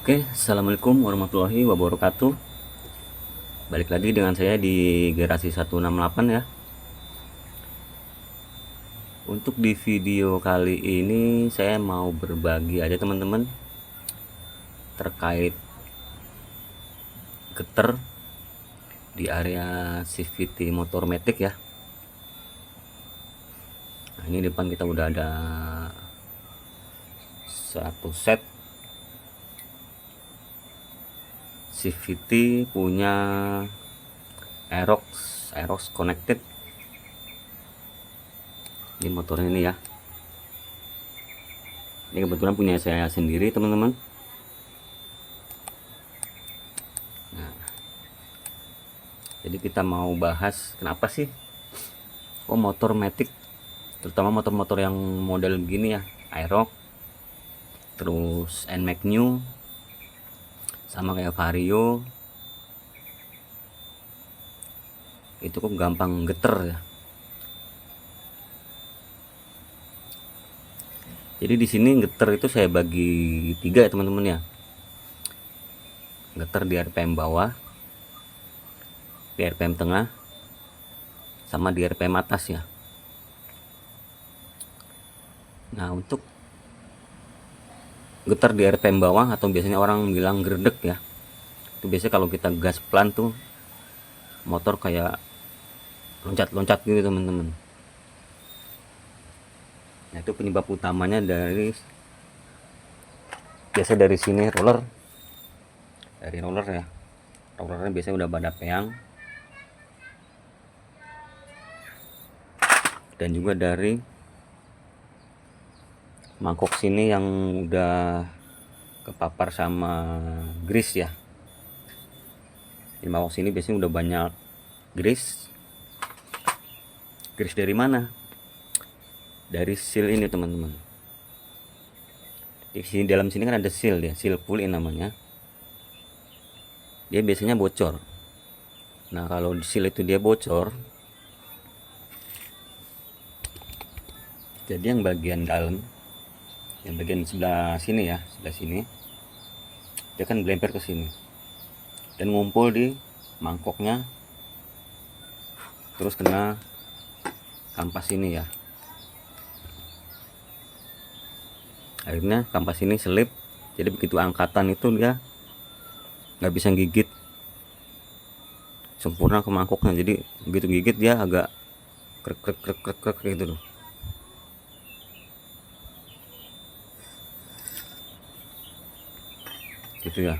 Oke, assalamualaikum warahmatullahi wabarakatuh. Balik lagi dengan saya di Garasi 168 ya. Untuk di video kali ini saya mau berbagi aja teman-teman terkait getar di area CVT motor matic ya. Nah, ini depan kita udah ada satu set CVT punya Aerox connected. Ini motornya ini ya. Ini kebetulan punya saya sendiri teman-teman. Nah, jadi kita mau bahas kenapa sih motor matic, terutama motor-motor yang model begini ya, Aerox, terus NMAX New, sama kayak Vario, itu kok gampang geter ya. Jadi di sini geter itu saya bagi 3 ya teman-teman ya. Geter di RPM bawah, di RPM tengah, sama di RPM atas ya. Nah, untuk getar di RPM bawah atau biasanya orang bilang gerdek ya, itu biasanya kalau kita gas pelan tuh motor kayak loncat-loncat gitu teman-teman. Nah, itu penyebab utamanya biasa dari sini roller ya. Rollernya biasanya udah pada peang, dan juga dari mangkok sini yang udah kepapar sama grease ya. Di mangkok sini biasanya udah banyak grease dari mana? Dari seal ini teman-teman. Di sini, dalam sini kan ada seal ya, seal pull in namanya. Dia biasanya bocor. Nah, kalau seal itu dia bocor, jadi yang bagian dalam, yang bagian sebelah sini ya, sebelah sini, dia kan blemper ke sini dan ngumpul di mangkoknya, terus kena kampas ini ya. Akhirnya kampas ini selip, jadi begitu angkatan itu dia nggak bisa gigit sempurna ke mangkoknya. Jadi begitu gigit dia agak krek gitu loh. Gitu ya.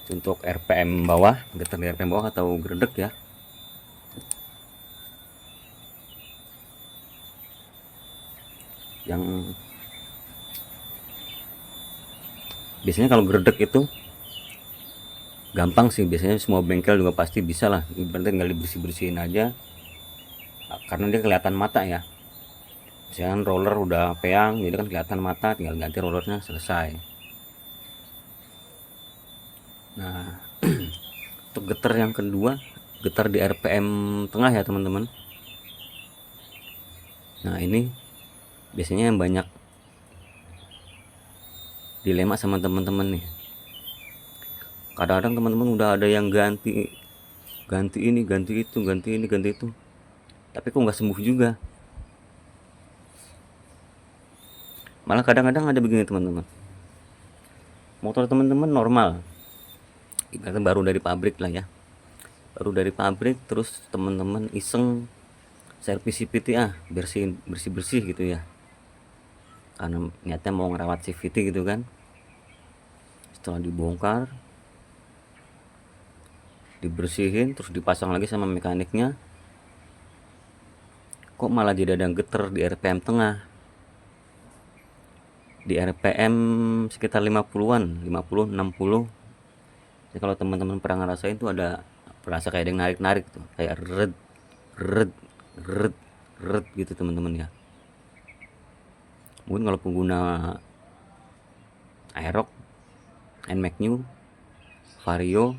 Untuk RPM bawah, getar di RPM bawah atau gredek ya. Yang biasanya kalau gredek itu gampang sih, biasanya semua bengkel juga pasti bisa lah, ibaratnya tinggal dibersih-bersihin aja karena dia kelihatan mata ya. Misalkan roller udah peang, jadi kan kelihatan mata, tinggal ganti rollernya, selesai. Nah, untuk getar yang kedua, getar di RPM tengah ya teman-teman. Nah, ini biasanya yang banyak dilema sama teman-teman nih. Kadang-kadang teman-teman udah ada yang ganti ini, ganti itu, ganti ini, ganti itu, tapi kok nggak sembuh juga. Malah kadang-kadang ada begini teman-teman, motor teman-teman normal, ibaratnya baru dari pabrik lah ya, baru dari pabrik, terus teman-teman iseng servis CVT, bersih gitu ya, karena niatnya mau ngerawat CVT gitu kan. Setelah dibongkar, dibersihin, terus dipasang lagi sama mekaniknya, kok malah jadi ada getar di RPM tengah, di RPM sekitar 50-an, 50 60. Jadi kalau teman-teman pernah ngerasain tuh ada berasa kayak ada yang narik-narik tuh, kayak red red red red gitu teman-teman ya. Mungkin kalau pengguna Aerox, NMAX New, Vario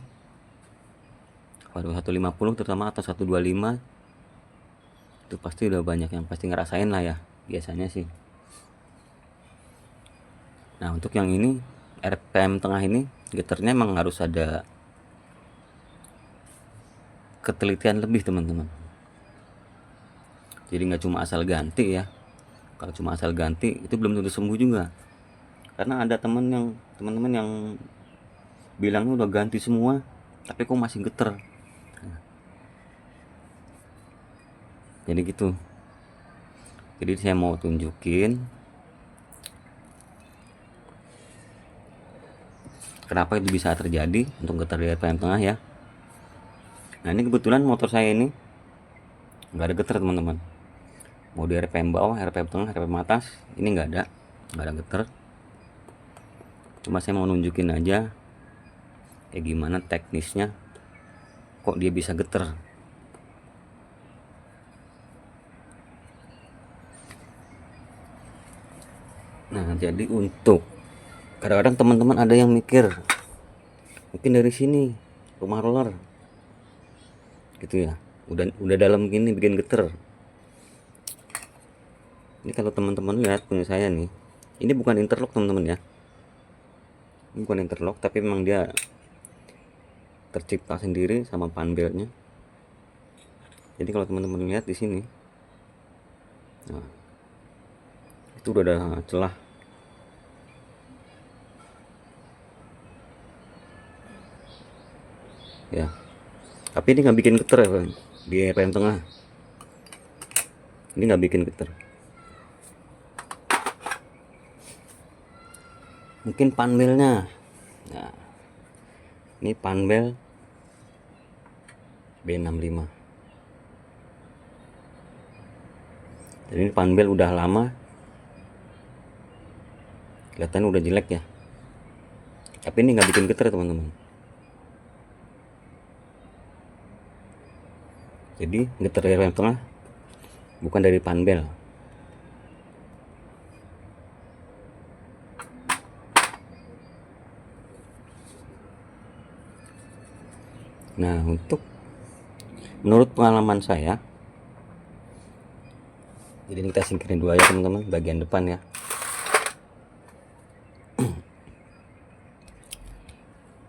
150 terutama atau 125, itu pasti udah banyak yang pasti ngerasain lah ya biasanya sih. Nah, untuk yang ini RPM tengah ini getarnya emang harus ada ketelitian lebih teman-teman. Jadi nggak cuma asal ganti ya. Kalau cuma asal ganti itu belum tentu sembuh juga. Karena ada teman-teman yang bilangnya udah ganti semua tapi kok masih getar. Jadi gitu. Jadi saya mau tunjukin kenapa itu bisa terjadi untuk getar di RPM tengah ya. Nah ini kebetulan motor saya ini nggak ada getar teman-teman. Mau di RPM bawah, RPM tengah, RPM atas, ini nggak ada getar. Cuma saya mau nunjukin aja kayak gimana teknisnya kok dia bisa getar. Nah jadi untuk kadang-kadang teman-teman ada yang mikir mungkin dari sini rumah roller gitu ya, udah dalam gini bikin getar. Ini kalau teman-teman lihat punya saya nih, ini bukan interlock teman-teman ya, ini bukan interlock tapi memang dia tercipta sendiri sama panbelnya. Jadi kalau teman-teman lihat di sini, nah itu udah ada celah. Ya, tapi ini nggak bikin getar ya di RPM tengah. Ini nggak bikin getar. Mungkin panbelnya. Nah, ini panbel B65. Jadi ini panbel udah lama, kelihatan udah jelek ya. Tapi ini nggak bikin getar teman-teman. Jadi getar di RPM tengah bukan dari panbel. Nah untuk menurut pengalaman saya, jadi ini kita singkirin dulu aja teman-teman bagian depan ya.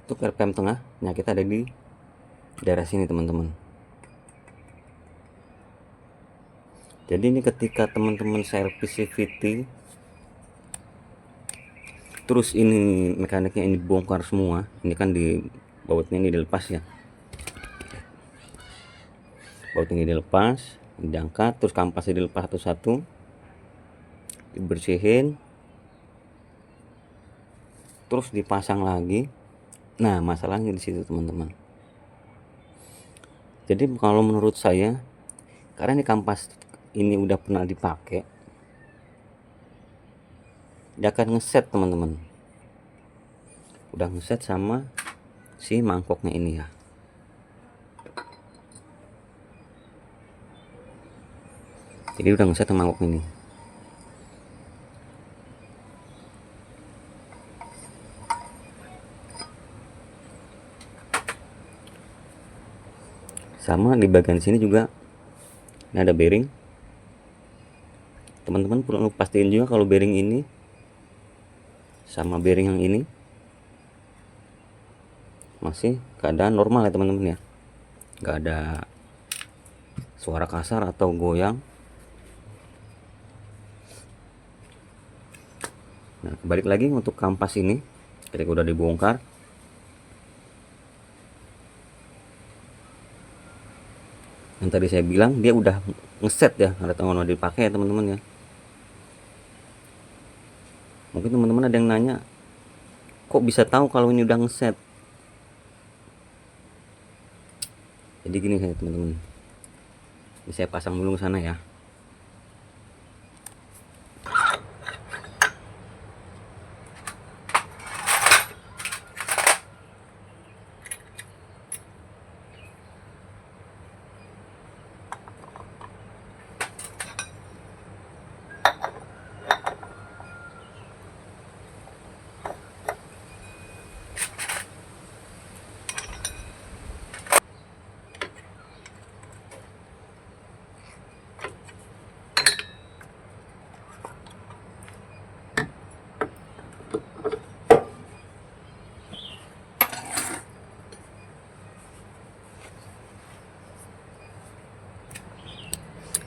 Untuk RPM tengah, nah kita ada di daerah sini teman-teman. Jadi ini ketika teman-teman servis CVT, terus ini mekaniknya ini bongkar semua, ini kan di bautnya ini dilepas ya, baut ini dilepas, diangkat, terus kampasnya dilepas satu-satu, dibersihin, terus dipasang lagi. Nah masalahnya di situ teman-teman. Jadi kalau menurut saya, karena ini kampas ini udah pernah dipakai, dia akan ngeset teman-teman, udah ngeset sama si mangkoknya ini ya. Jadi udah ngeset sama mangkok ini. Sama di bagian sini juga ini ada bearing. Teman-teman perlu pastiin juga kalau bearing ini sama bearing yang ini masih keadaan normal ya teman-teman ya, nggak ada suara kasar atau goyang. Nah balik lagi untuk kampas ini ketika udah dibongkar, yang tadi saya bilang dia udah ngeset ya, ada tangan udah dipakai ya teman-teman ya. Mungkin teman-teman ada yang nanya, kok bisa tahu kalau ini udah ngeset? Jadi gini saya teman-teman, ini saya pasang dulu ke sana ya.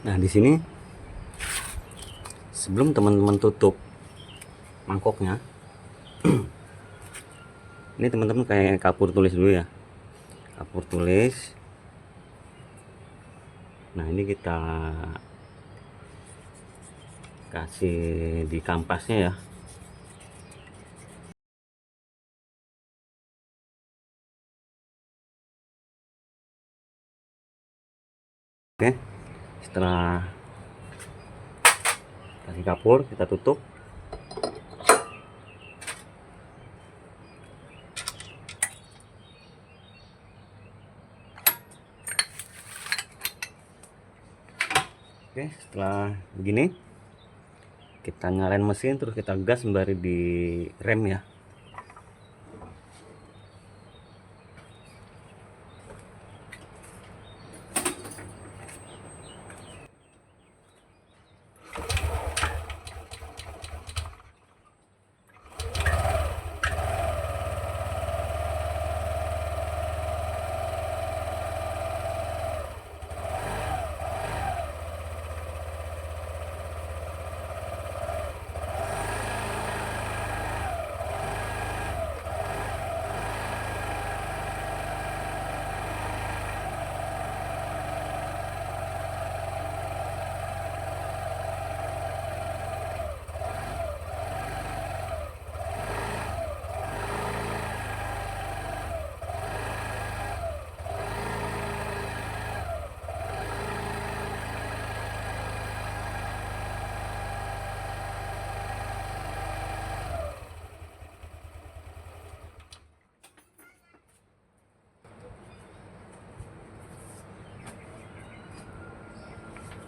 Nah, di sini sebelum teman-teman tutup mangkoknya, ini teman-teman kayak kapur tulis dulu ya, kapur tulis. Nah, ini kita kasih di kampasnya ya. Oke, setelah kasih kapur, kita tutup. Oke, setelah begini kita nyalain mesin, terus kita gas sembari di rem ya.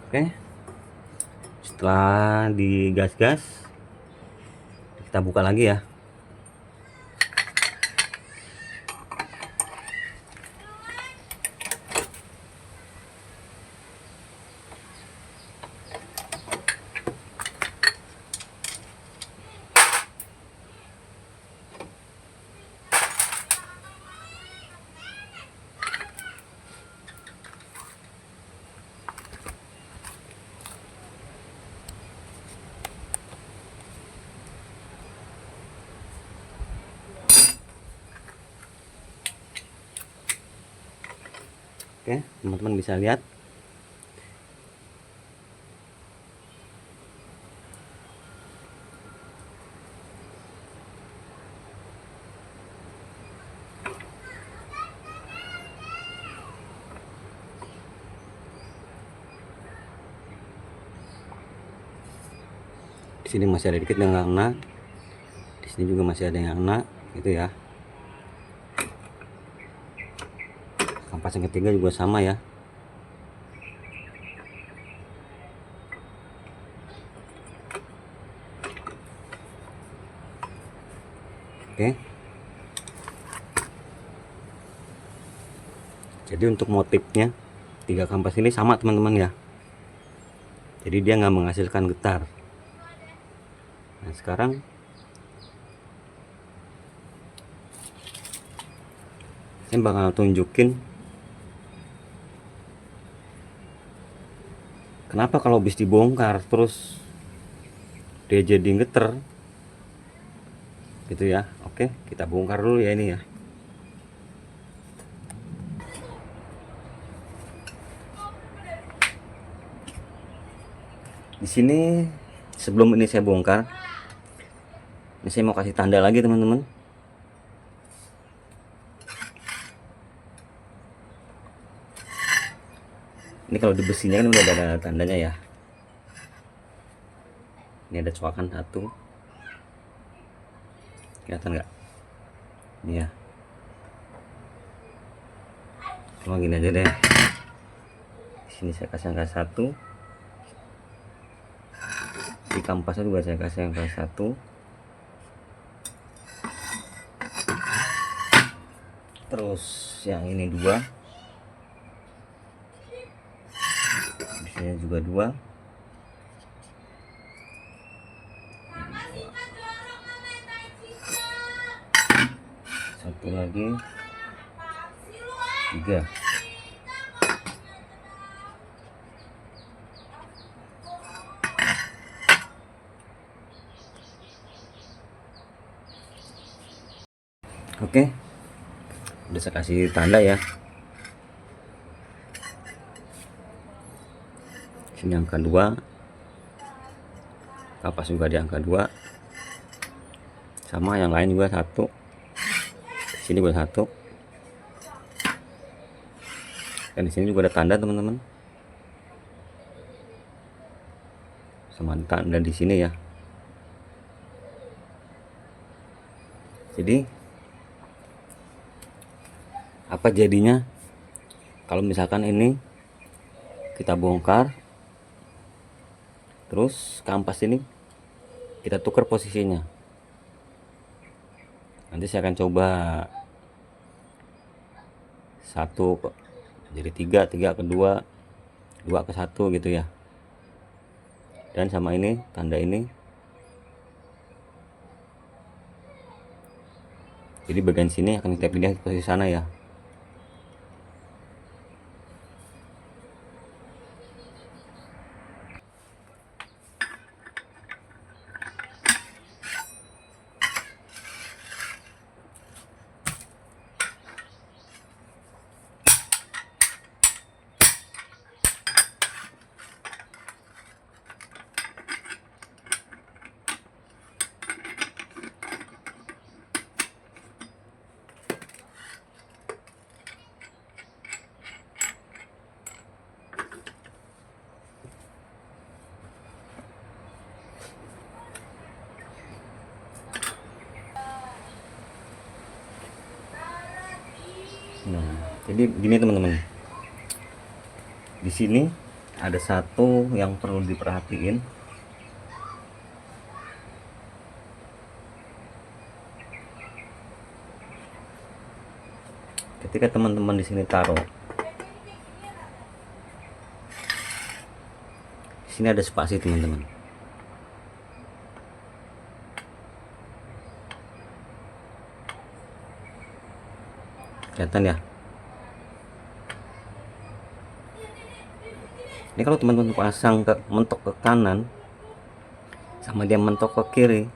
Oke, setelah digas-gas kita buka lagi ya. Oke, teman-teman bisa lihat di sini masih ada dikit yang nggak kena, di sini juga masih ada yang kena gitu ya. Kampas yang ketiga juga sama ya. Oke, jadi untuk motifnya 3 kampas ini sama teman-teman ya, jadi dia nggak menghasilkan getar. Nah, sekarang saya bakal tunjukin kenapa kalau bis dibongkar terus dia jadi getar gitu ya. Oke, kita bongkar dulu ya ini ya. Di sini sebelum ini saya bongkar, ini saya mau kasih tanda lagi teman-teman. Ini kalau di besinya kan udah ada tandanya ya. Ini ada coakan satu, kelihatan nggak? Ini ya. Cuma gini aja deh. Di sini saya kasih angka 1. Di kampasnya juga saya kasih angka 1. Terus yang ini 2. Di sini juga 2. Satu lagi 3. Oke, udah saya kasih tanda ya. Sini angka 2, kapas juga di angka 2, sama yang lain juga 1, sini juga 1, dan di sini juga ada tanda teman-teman, sama tanda di sini ya. Jadi apa jadinya kalau misalkan ini kita bongkar, terus kampas ini kita tukar posisinya. Nanti saya akan coba 1 jadi 3, 3 ke 2, 2 ke 1 gitu ya. Dan sama ini tanda ini, jadi bagian sini akan kita pindah ke posisi sana ya. Nah, jadi gini teman-teman. Di sini ada satu yang perlu diperhatiin. Ketika teman-teman di sini taruh, di sini ada spasi teman-teman. Kelihatan ya? Ini kalau teman-teman pasang mentok ke kanan sama dia mentok ke kiri,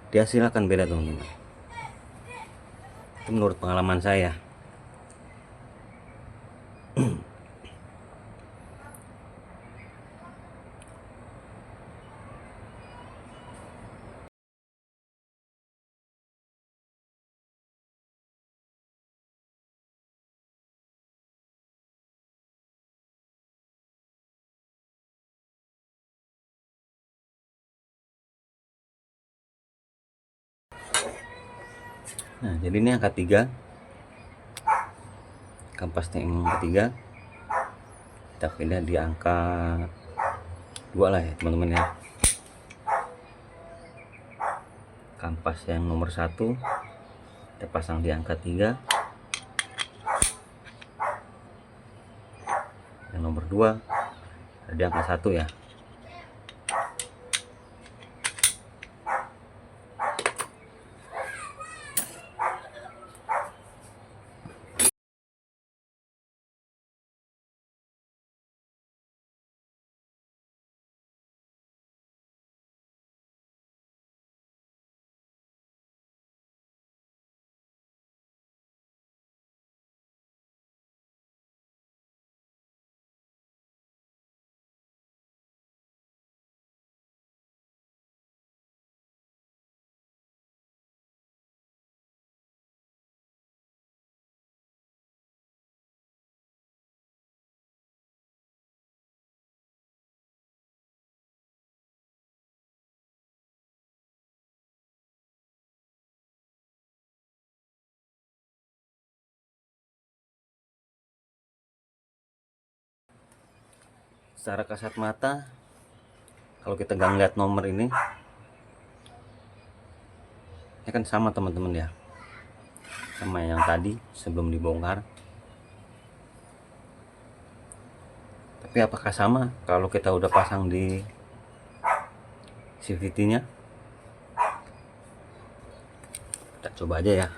dia hasilnya akan beda teman-teman. Itu menurut pengalaman saya. Nah, jadi ini angka 3, kampasnya yang ketiga, kita pindah di angka 2 lah ya teman-teman ya. Kampas yang nomor 1 kita pasang di angka 3, yang nomor 2 ada di angka 1 ya. Secara kasat mata, kalau kita nggak ngeliat nomor ini kan sama teman-teman ya, sama yang tadi sebelum dibongkar. Tapi apakah sama kalau kita udah pasang di CVT-nya? Kita coba aja ya.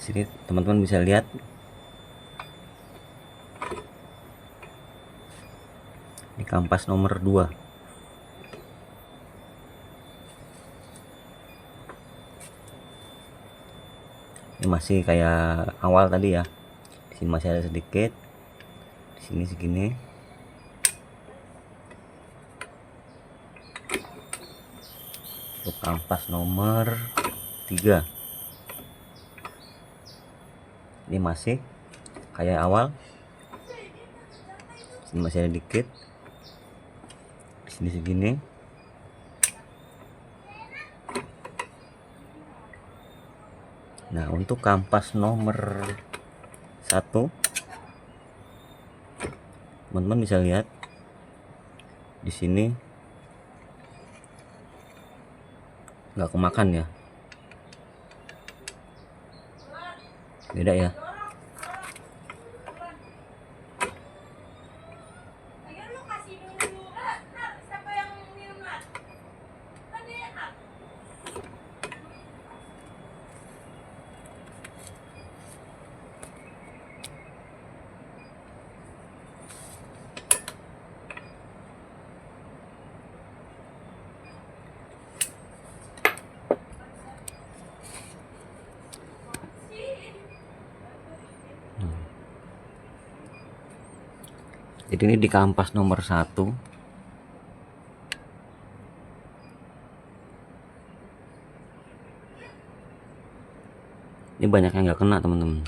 Sini teman-teman bisa lihat ini kampas nomor 2. Ini masih kayak awal tadi ya. Di sini masih ada sedikit. Di sini segini. Untuk kampas nomor 3. Ini masih kayak awal. Di sini masih ada dikit. Di sini segini. Nah, untuk kampas nomor 1, teman-teman bisa lihat di sini nggak kemakan ya, beda ya. Jadi ini di kampas nomor 1. Ini banyak yang nggak kena teman-teman.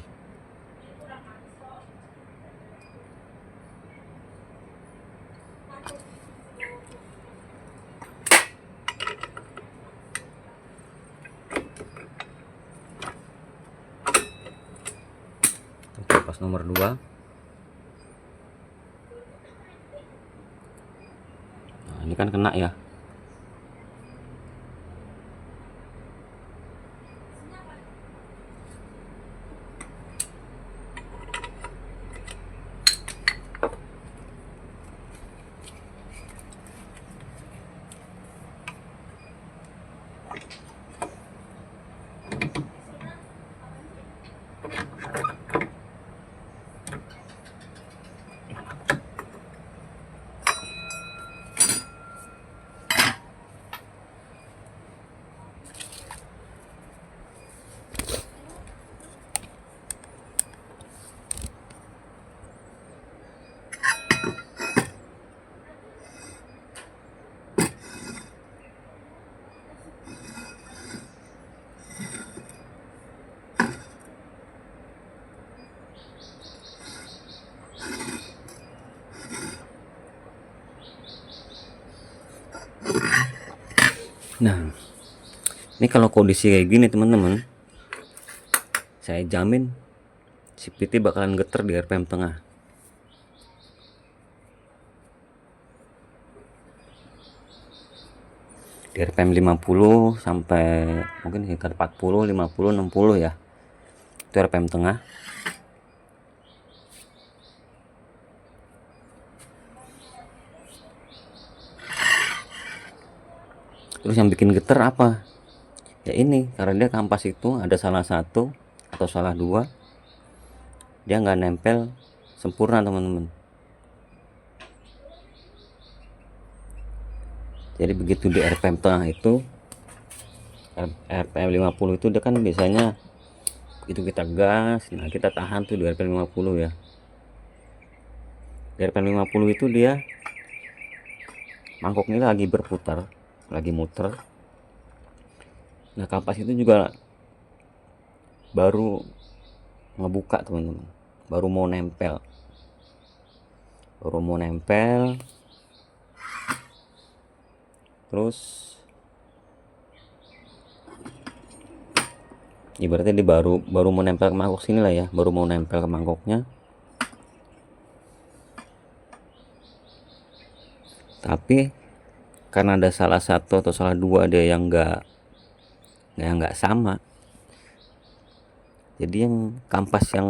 Kampas nomor 2. Nah, ini kan kena ya. Nah, ini kalau kondisi kayak gini teman-teman, saya jamin si PT bakalan geter di RPM tengah. Di RPM 50 sampai mungkin sekitar 40, 50, 60 ya. Itu RPM tengah. Terus yang bikin geter apa? Ya ini, karena dia kampas itu ada salah satu atau salah 2, dia nggak nempel sempurna teman-teman. Jadi begitu di RPM tengah itu, RPM 50 itu dia kan biasanya itu kita gas, nah kita tahan tuh di RPM 50 ya. Di RPM 50 itu dia mangkoknya lagi berputar, lagi muter. Nah, kampas itu juga baru ngebuka teman-teman, baru mau nempel, terus ibaratnya dia baru mau nempel ke mangkok sini lah ya, baru mau nempel ke mangkoknya, tapi karena ada salah satu atau salah 2 ada yang nggak sama, jadi yang kampas yang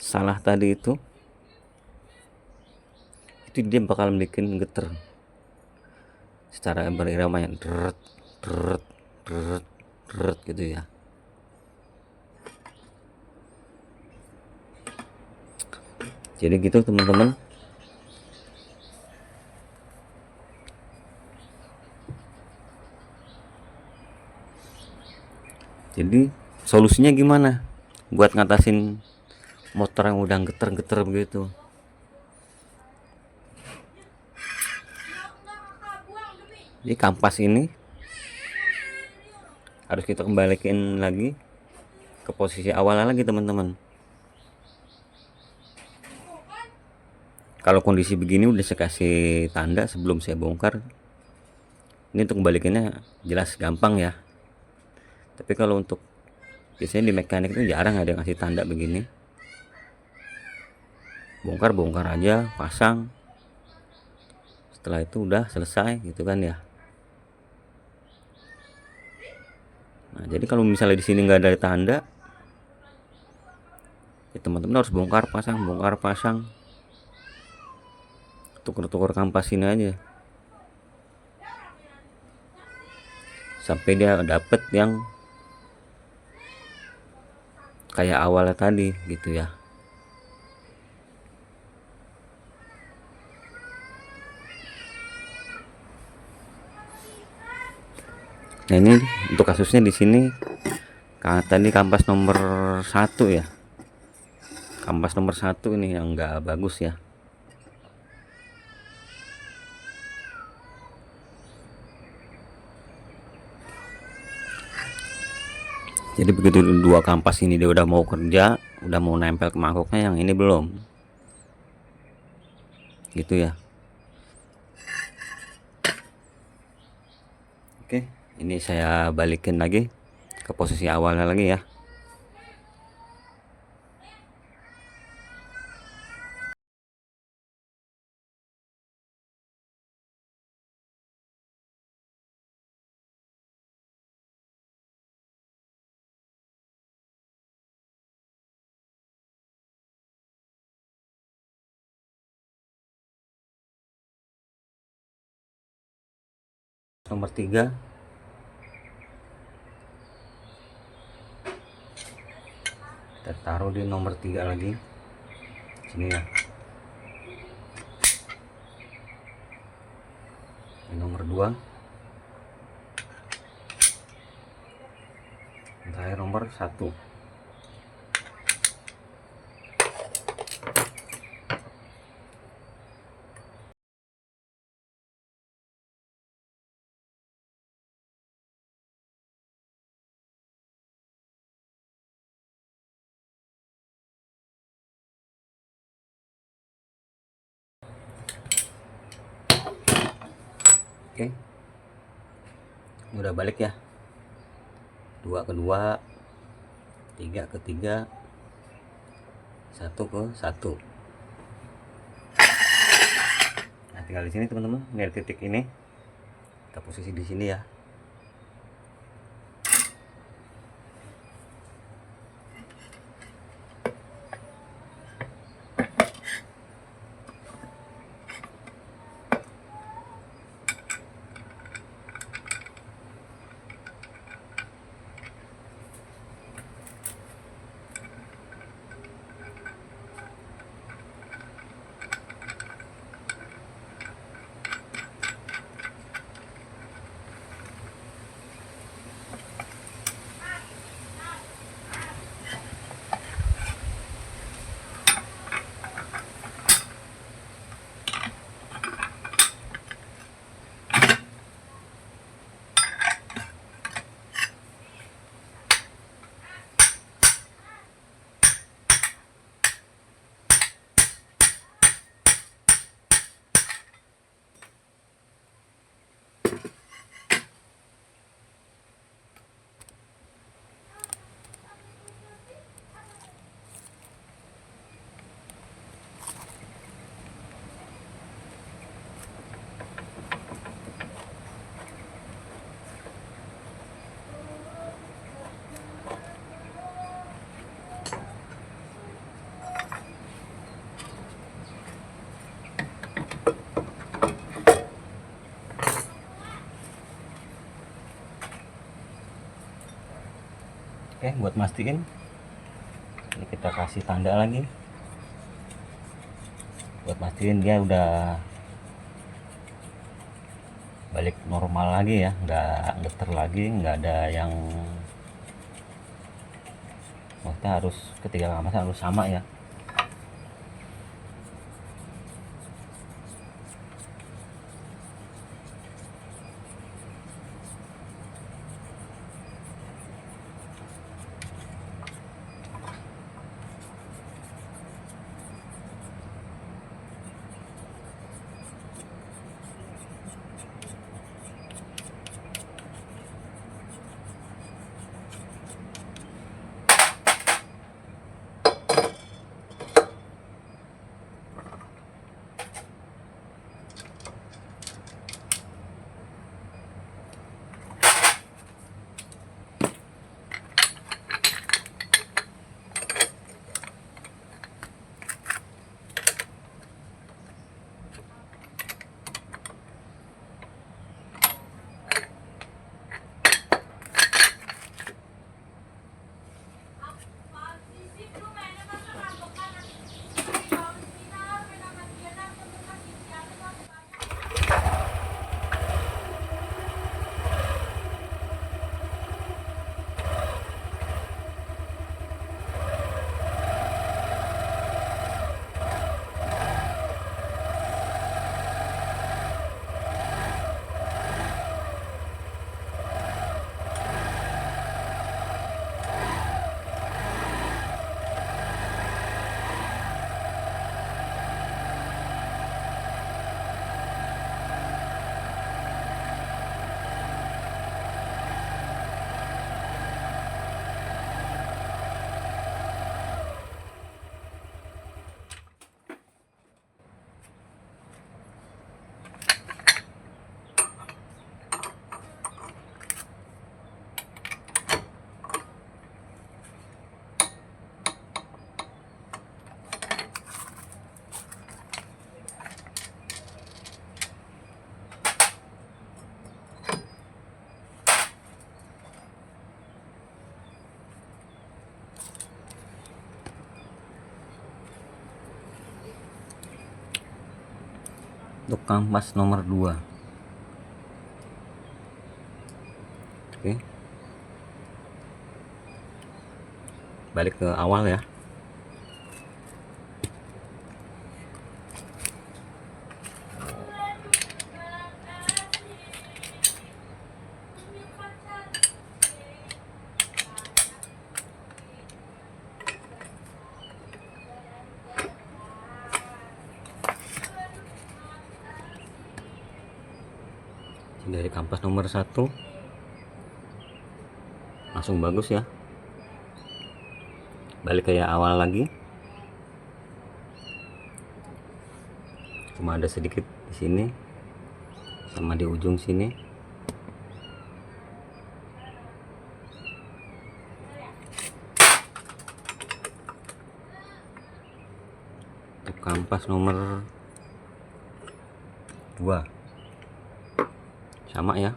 salah tadi itu dia bakal bikin geter secara berirama yang deret deret deret deret gitu ya. Jadi gitu teman-teman. Jadi solusinya gimana buat ngatasin motor yang udah geter-geter begitu? Jadi kampas ini harus kita kembalikan lagi ke posisi awalnya lagi teman-teman. Kalau kondisi begini udah saya kasih tanda sebelum saya bongkar. Ini untuk kembalikannya jelas gampang ya. Tapi kalau untuk biasanya di mekanik itu jarang ada yang kasih tanda begini. Bongkar aja, pasang. Setelah itu udah selesai gitu kan ya. Nah, jadi kalau misalnya di sini nggak ada tanda, ya teman-teman harus bongkar pasang. Tuker-tuker kampas ini aja sampai dia dapet yang kayak awalnya tadi gitu ya. Nah ini untuk kasusnya di sini tadi kampas nomor 1 ya, kampas nomor 1 ini yang nggak bagus ya. Jadi begitu dua kampas ini dia udah mau kerja, udah mau nempel ke mangkoknya, yang ini belum gitu ya. Oke, ini saya balikin lagi ke posisi awalnya lagi ya. Nomor 3 kita taruh di nomor 3 lagi sini ya. Di nomor 2, terakhir nomor 1. Oke, udah balik ya, 2 ke 2, 3 ke 3, 1 ke 1. Nah tinggal di sini teman-teman, ini titik ini kita posisi di sini ya. Oke, buat mastiin ini kita kasih tanda lagi buat pastiin dia udah balik normal lagi ya, nggak geter lagi, nggak ada yang maksudnya harus ketiga kampas harus sama ya. Untuk kampas nomor 2. Oke. Balik ke awal ya. Dari kampas nomor 1 langsung bagus ya, balik kayak awal lagi, cuma ada sedikit di sini sama di ujung sini. Untuk kampas nomor 2 sama ya.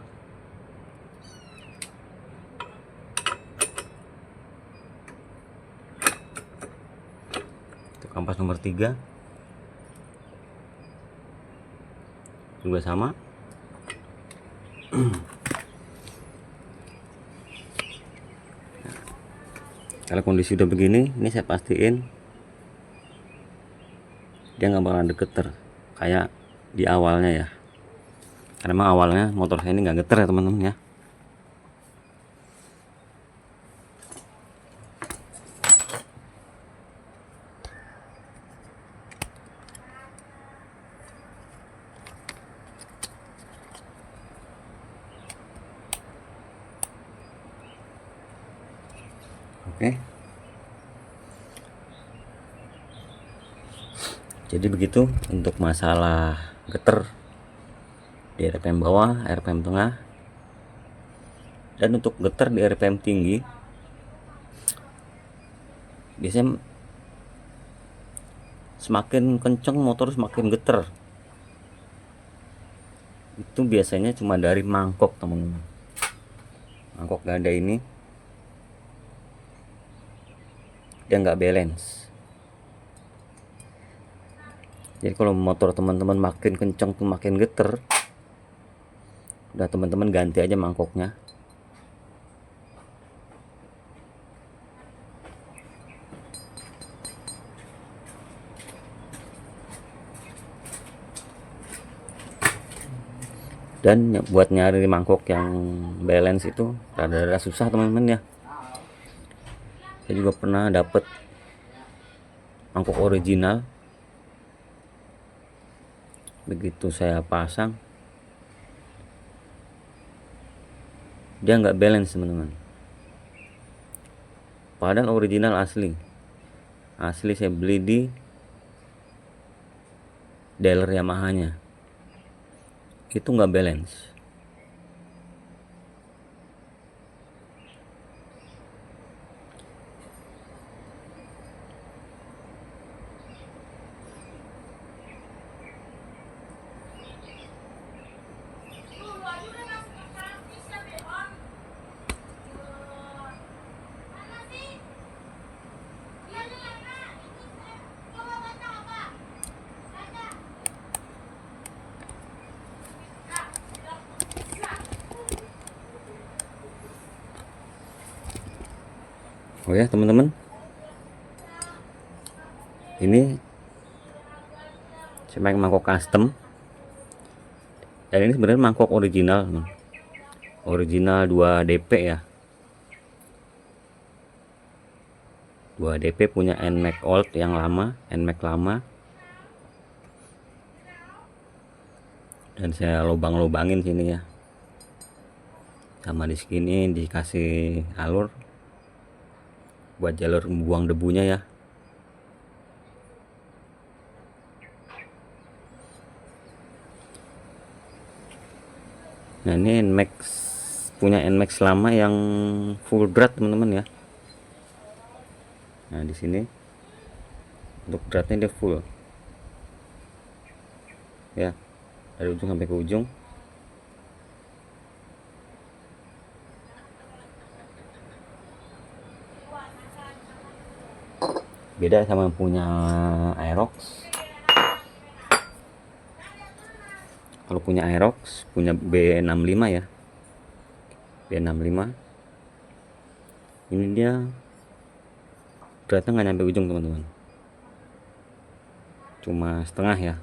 Untuk kampas nomor 3 juga sama. Kalau kondisi udah begini, ini saya pastiin dia nggak bakalan geter kayak di awalnya ya. Karena memang awalnya motor saya ini nggak geter ya teman-teman ya. Oke. Jadi begitu untuk masalah geter di RPM bawah, RPM tengah, dan untuk geter di RPM tinggi biasanya semakin kenceng motor semakin geter. Itu biasanya cuma dari mangkok teman-teman, mangkok ganda ini dia nggak balance. Jadi kalau motor teman-teman makin kenceng tuh makin geter, udah teman-teman ganti aja mangkoknya. Dan buat nyari mangkok yang balance itu rada-rada susah teman-teman ya. Saya juga pernah dapet mangkok original, begitu saya pasang dia nggak balance teman-teman. Padahal original asli saya beli di dealer Yamaha-nya, itu nggak balance. Oh ya teman-teman, ini saya pakai mangkok custom, dan ini sebenarnya mangkok original 2 DP ya, 2 DP punya NMAX old yang lama, NMAX lama, dan saya lubang-lubangin sini ya, sama di sini dikasih alur buat jalur buang debunya ya. Nah ini NMAX, punya NMAX lama yang full drat teman-teman ya. Nah di sini untuk dratnya dia full ya, dari ujung sampai ke ujung. Beda sama punya Aerox. Kalau punya Aerox, punya B65 ya, B65 ini dia dratnya nggak nyampe ujung teman-teman, cuma setengah ya.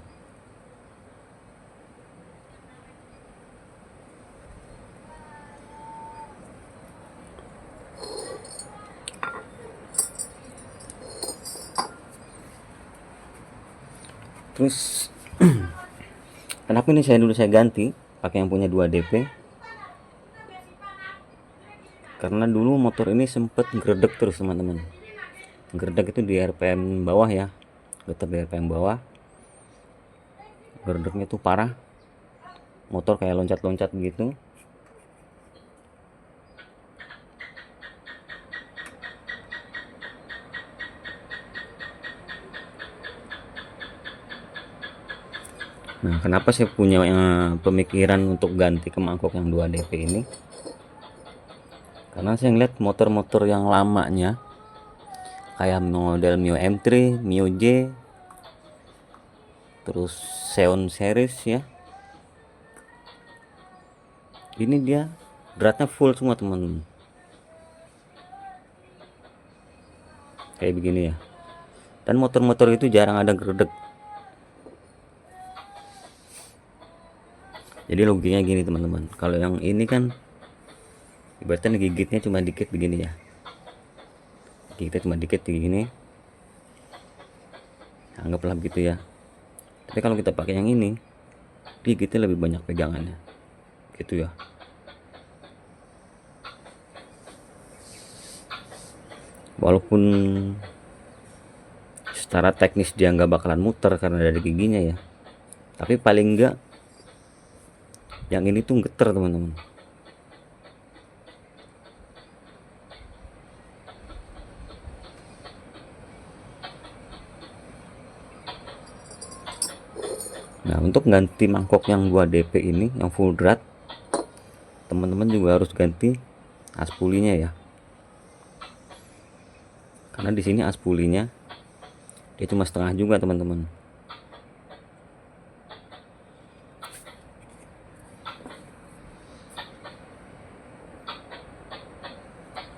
Terus kenapa ini saya ganti pakai yang punya 2 DP, karena dulu motor ini sempet ngredek terus teman-teman. Ngredek itu di RPM bawah ya, getar di RPM bawah, ngredeknya tuh parah, motor kayak loncat-loncat gitu. Nah kenapa saya punya pemikiran untuk ganti ke mangkok yang 2 DP ini, karena saya ngeliat motor-motor yang lamanya kayak model Mio M3, Mio J, terus Xeon series ya, ini dia dratnya full semua teman-teman, kayak begini ya. Dan motor-motor itu jarang ada gredek. Jadi logikanya gini teman-teman, kalau yang ini kan ibaratnya gigitnya cuma dikit begini ya, gigitnya cuma dikit begini, anggaplah begitu ya. Tapi kalau kita pakai yang ini, gigitnya lebih banyak pegangannya gitu ya. Walaupun secara teknis dia nggak bakalan muter karena dari giginya ya, tapi paling enggak yang ini tuh geter teman-teman. Nah untuk ganti mangkok yang 2 DP ini yang full drat, teman-teman juga harus ganti aspulinya ya, karena di sini aspulinya dia cuma setengah juga teman-teman.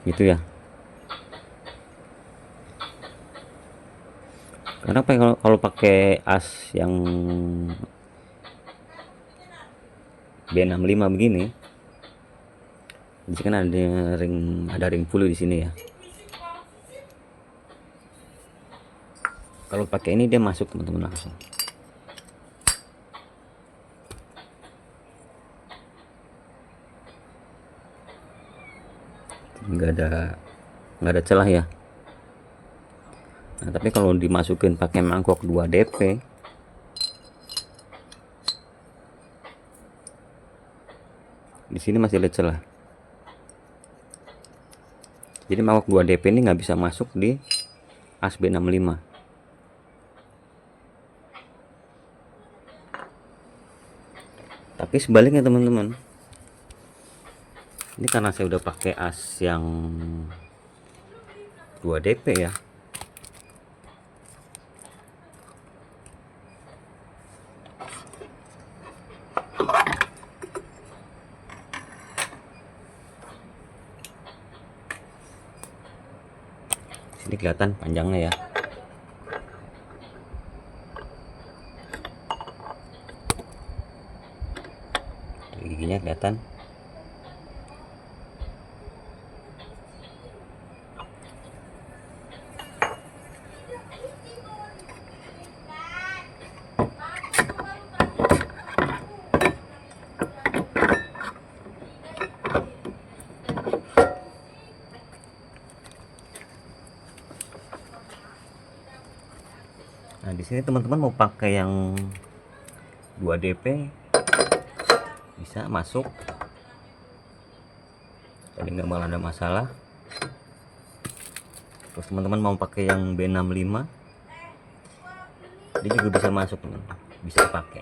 gitu ya. Kenapa ya kalau pakai as yang B65 begini, di sini kan ada ring puluh di sini ya. Kalau pakai ini dia masuk teman-teman langsung. Nggak ada celah ya. Nah, tapi kalau dimasukin pakai mangkok 2 DP, di sini masih ada celah. Jadi mangkok 2 DP ini nggak bisa masuk di as B65. Tapi sebaliknya teman-teman, ini karena saya udah pakai as yang 2 DP ya. Ini kelihatan panjangnya ya. Giginya kelihatan. Nah, di sini teman-teman mau pakai yang 2 DP bisa masuk. Jadi nggak bakal ada masalah. Terus teman-teman mau pakai yang B65, dia juga bisa masuk teman-teman, bisa pakai.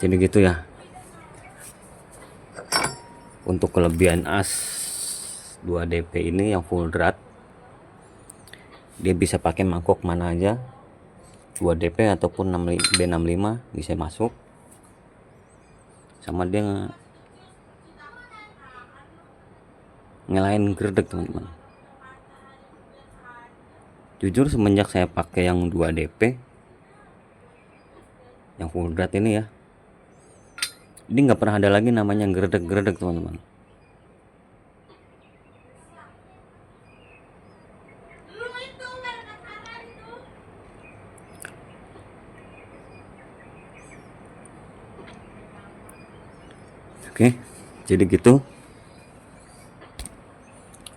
Jadi gitu ya. Untuk kelebihan as 2 DP ini yang full drat, dia bisa pakai mangkok mana aja, 2 DP ataupun B65 bisa masuk. Sama dia ngelain gerdek teman-teman. Jujur semenjak saya pakai yang 2 DP yang full drat ini ya, ini nggak pernah ada lagi namanya gerdek teman-teman. Oke, jadi gitu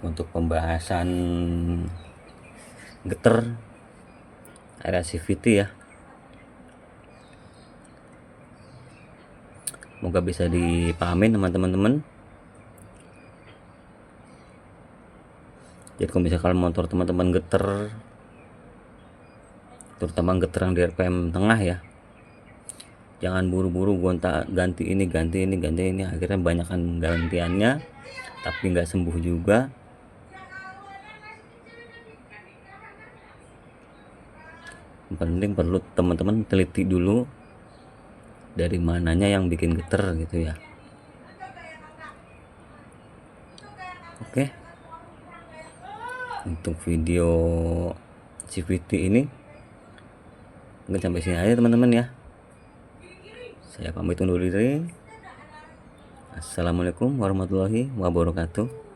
untuk pembahasan getter area CVT ya. Semoga bisa dipahami teman-teman. Jadi kalau misalkan motor teman-teman getter, terutama getter yang di RPM tengah ya, jangan buru-buru ganti ini, akhirnya banyakkan gantiannya tapi nggak sembuh juga. Yang penting perlu teman-teman teliti dulu dari mananya yang bikin geter gitu ya. Oke, untuk video CVT ini mungkin sampai sini aja teman-teman ya. Saya pamit undur diri. Assalamualaikum warahmatullahi wabarakatuh.